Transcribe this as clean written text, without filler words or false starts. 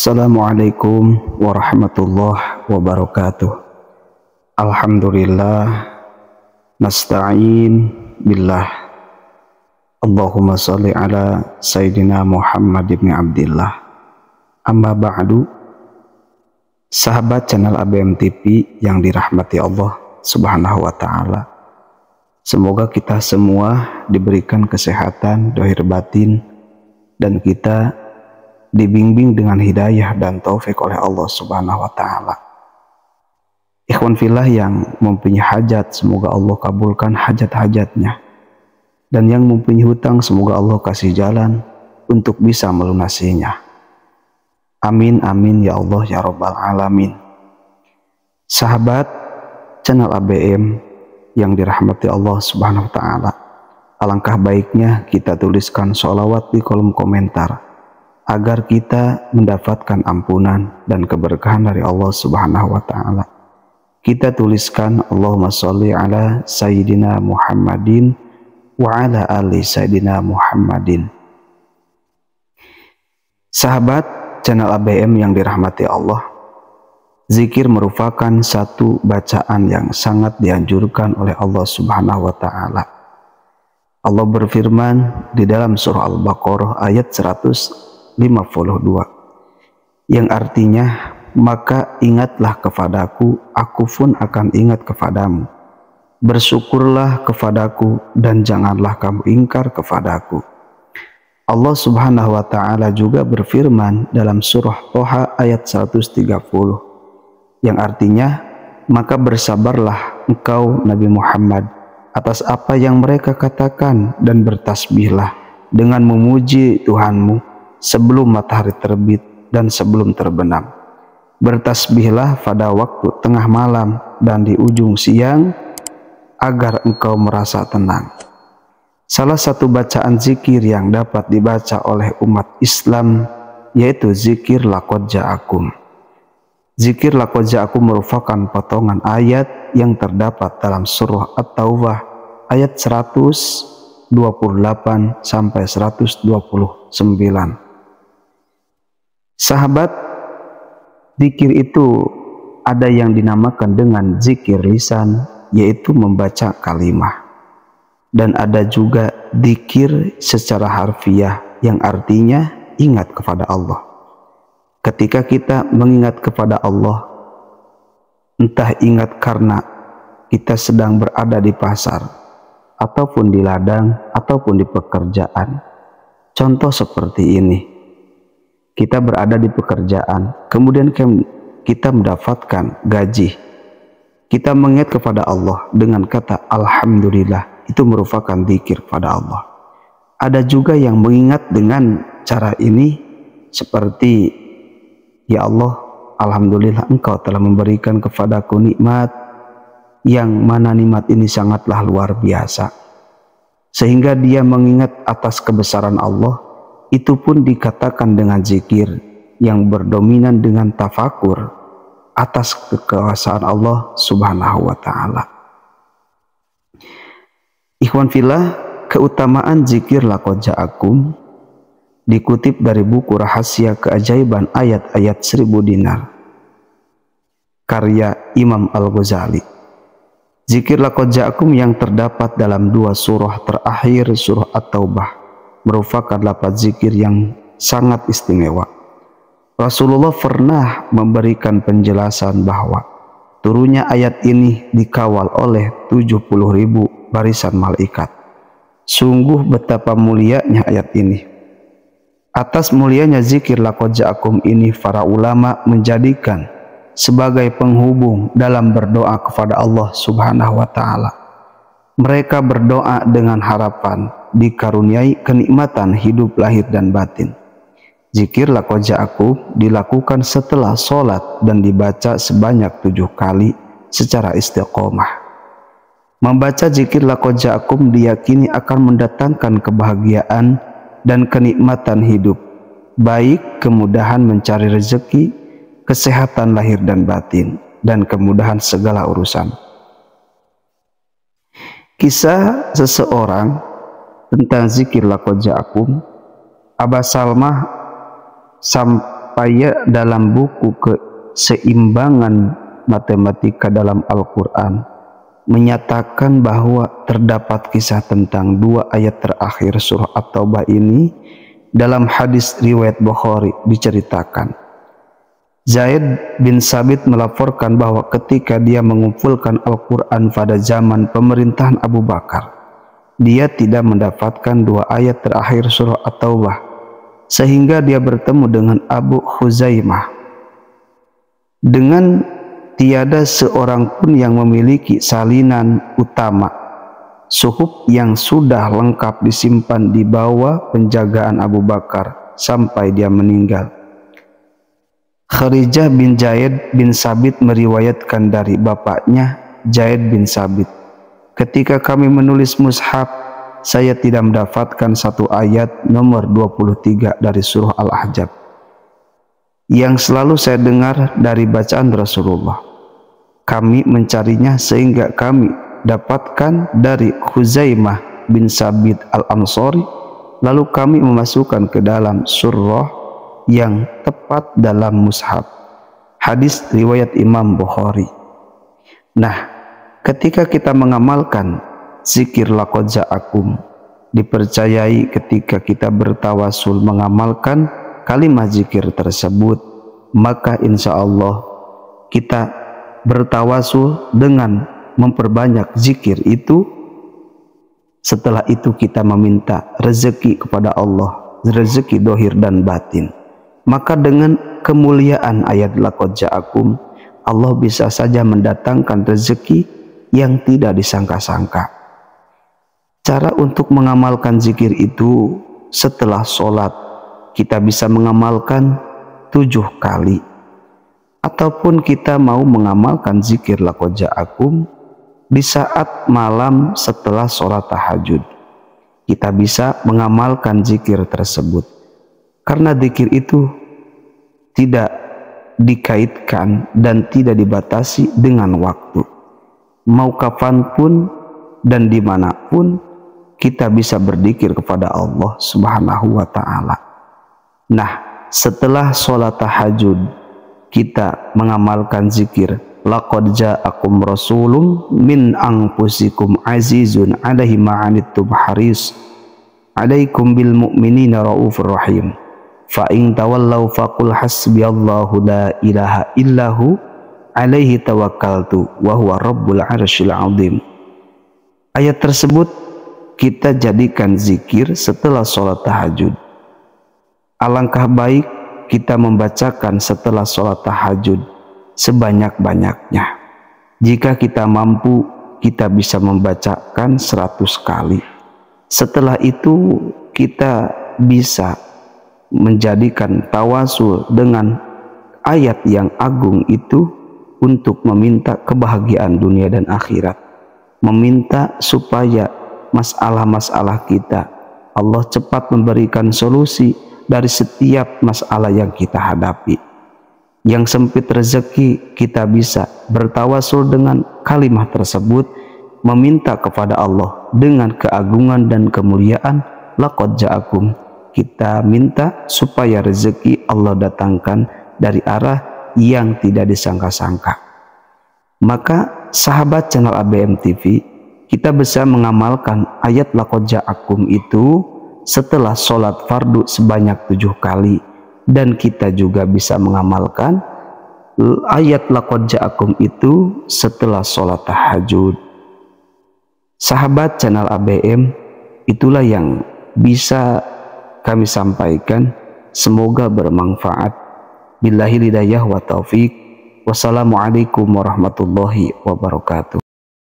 Assalamualaikum warahmatullahi wabarakatuh. Alhamdulillah, nasta'in billah. Allahumma sholli ala Sayyidina Muhammad ibn Abdillah. Amma ba'du. Sahabat channel ABM TV yang dirahmati Allah Subhanahu wa ta'ala, semoga kita semua diberikan kesehatan zahir batin dan kita dibimbing dengan hidayah dan taufik oleh Allah Subhanahu wa ta'ala. Ikhwan fillah yang mempunyai hajat, semoga Allah kabulkan hajat-hajatnya, dan yang mempunyai hutang, semoga Allah kasih jalan untuk bisa melunasinya. Amin amin ya Allah ya rabbal alamin. Sahabat channel ABM yang dirahmati Allah Subhanahu wa ta'ala, alangkah baiknya kita tuliskan sholawat di kolom komentar agar kita mendapatkan ampunan dan keberkahan dari Allah Subhanahu wa ta'ala. Kita tuliskan Allahumma sholli ala Sayyidina Muhammadin wa ala ali Sayyidina Muhammadin. Sahabat channel ABM yang dirahmati Allah, zikir merupakan satu bacaan yang sangat dianjurkan oleh Allah Subhanahu wa ta'ala. Allah berfirman di dalam surah Al-Baqarah ayat 152, yang artinya, maka ingatlah kepadaku, aku pun akan ingat kepadamu. Bersyukurlah kepadaku dan janganlah kamu ingkar kepadaku. Allah Subhanahu wa ta'ala juga berfirman dalam surah Toha ayat 130, yang artinya, maka bersabarlah engkau Nabi Muhammad atas apa yang mereka katakan dan bertasbihlah dengan memuji Tuhanmu sebelum matahari terbit dan sebelum terbenam. Bertasbihlah pada waktu tengah malam dan di ujung siang agar engkau merasa tenang. Salah satu bacaan zikir yang dapat dibaca oleh umat Islam yaitu zikir laqad ja'akum. Zikir laqad ja'akum merupakan potongan ayat yang terdapat dalam surah At-Taubah ayat 128 sampai 129. Sahabat, zikir itu ada yang dinamakan dengan zikir lisan, yaitu membaca kalimah, dan ada juga zikir secara harfiah yang artinya ingat kepada Allah. Ketika kita mengingat kepada Allah, entah ingat karena kita sedang berada di pasar ataupun di ladang ataupun di pekerjaan. Contoh seperti ini, kita berada di pekerjaan, kemudian kita mendapatkan gaji. Kita mengingat kepada Allah dengan kata Alhamdulillah, itu merupakan zikir kepada Allah. Ada juga yang mengingat dengan cara ini seperti, ya Allah, Alhamdulillah engkau telah memberikan kepadaku nikmat, yang mana nikmat ini sangatlah luar biasa. Sehingga dia mengingat atas kebesaran Allah. Itu pun dikatakan dengan zikir yang berdominan dengan tafakur atas kekuasaan Allah Subhanahu wa ta'ala. Ikhwan fillah, keutamaan zikir laqad ja'akum dikutip dari buku Rahasia Keajaiban Ayat-Ayat 1000 Dinar karya Imam Al-Ghazali. Zikir laqad ja'akum yang terdapat dalam dua surah terakhir surah At-Taubah merupakan lafaz zikir yang sangat istimewa. Rasulullah pernah memberikan penjelasan bahwa turunnya ayat ini dikawal oleh 70.000 barisan malaikat. Sungguh betapa mulianya ayat ini. Atas mulianya zikir laqad ja'akum ini, para ulama menjadikan sebagai penghubung dalam berdoa kepada Allah Subhanahu wa ta'ala. Mereka berdoa dengan harapan dikaruniai kenikmatan hidup lahir dan batin. Zikir laqad ja'akum dilakukan setelah sholat dan dibaca sebanyak 7 kali secara istiqomah. Membaca zikir laqad ja'akum diyakini akan mendatangkan kebahagiaan dan kenikmatan hidup, baik kemudahan mencari rezeki, kesehatan lahir dan batin, dan kemudahan segala urusan. Kisah seseorang tentang zikir laqad ja'akum, Aba Salmah sampai dalam buku Keseimbangan Matematika dalam Al-Quran menyatakan bahwa terdapat kisah tentang 2 ayat terakhir surah At-Taubah ini. Dalam hadis riwayat Bukhari diceritakan, Zaid bin Sabit melaporkan bahwa ketika dia mengumpulkan Al-Quran pada zaman pemerintahan Abu Bakar, dia tidak mendapatkan 2 ayat terakhir surah At-Taubah, sehingga dia bertemu dengan Abu Khuzaimah. Dengan tiada seorang pun yang memiliki salinan utama, suhuf yang sudah lengkap disimpan di bawah penjagaan Abu Bakar sampai dia meninggal. Kharijah bin Zaid bin Sabit meriwayatkan dari bapaknya Zaid bin Sabit, ketika kami menulis mushaf, saya tidak mendapatkan 1 ayat nomor 23 dari surah Al-Ahzab yang selalu saya dengar dari bacaan Rasulullah. Kami mencarinya sehingga kami dapatkan dari Khuzaimah bin Sabit Al-Ansari, lalu kami memasukkan ke dalam surah yang tepat dalam mushaf. Hadis riwayat Imam Bukhari. Nah, ketika kita mengamalkan zikir laqad ja'akum, dipercayai ketika kita bertawasul mengamalkan kalimat zikir tersebut, maka insya Allah kita bertawasul dengan memperbanyak zikir itu. Setelah itu kita meminta rezeki kepada Allah, rezeki dohir dan batin. Maka dengan kemuliaan ayat laqad ja'akum, Allah bisa saja mendatangkan rezeki yang tidak disangka-sangka. Cara untuk mengamalkan zikir itu, setelah sholat kita bisa mengamalkan 7 kali, ataupun kita mau mengamalkan zikir laqad ja'akum di saat malam setelah sholat tahajud, kita bisa mengamalkan zikir tersebut. Karena zikir itu tidak dikaitkan dan tidak dibatasi dengan waktu. Mau kapanpun dan dimanapun kita bisa berzikir kepada Allah Subhanahu wa ta'ala. Nah, setelah sholat tahajud kita mengamalkan zikir laqad ja'akum rasulun min anfusikum azizun 'alaihi ma 'anittum haris 'alaikum bil mu'minina raufur rahim fa in tawallaw faqul hasbiyallahu la ilaha illahu 'alaihi tawakkaltu wa huwa rabbul 'arsyil 'azim. Ayat tersebut kita jadikan zikir setelah sholat tahajud. Alangkah baik kita membacakan setelah sholat tahajud sebanyak-banyaknya. Jika kita mampu, kita bisa membacakan 100 kali. Setelah itu kita bisa menjadikan tawasul dengan ayat yang agung itu untuk meminta kebahagiaan dunia dan akhirat, meminta supaya masalah-masalah kita Allah cepat memberikan solusi dari setiap masalah yang kita hadapi. Yang sempit rezeki, kita bisa bertawasul dengan kalimat tersebut, meminta kepada Allah dengan keagungan dan kemuliaan laqad ja'akum. Kita minta supaya rezeki Allah datangkan dari arah yang tidak disangka-sangka. Maka sahabat channel ABM TV, kita bisa mengamalkan ayat laqad ja'akum itu setelah sholat fardu sebanyak 7 kali. Dan kita juga bisa mengamalkan ayat laqad ja'akum itu setelah sholat tahajud. Sahabat channel ABM, itulah yang bisa kami sampaikan. Semoga bermanfaat. Billahi hidayah wa taufik. Wassalamualaikum warahmatullahi wabarakatuh.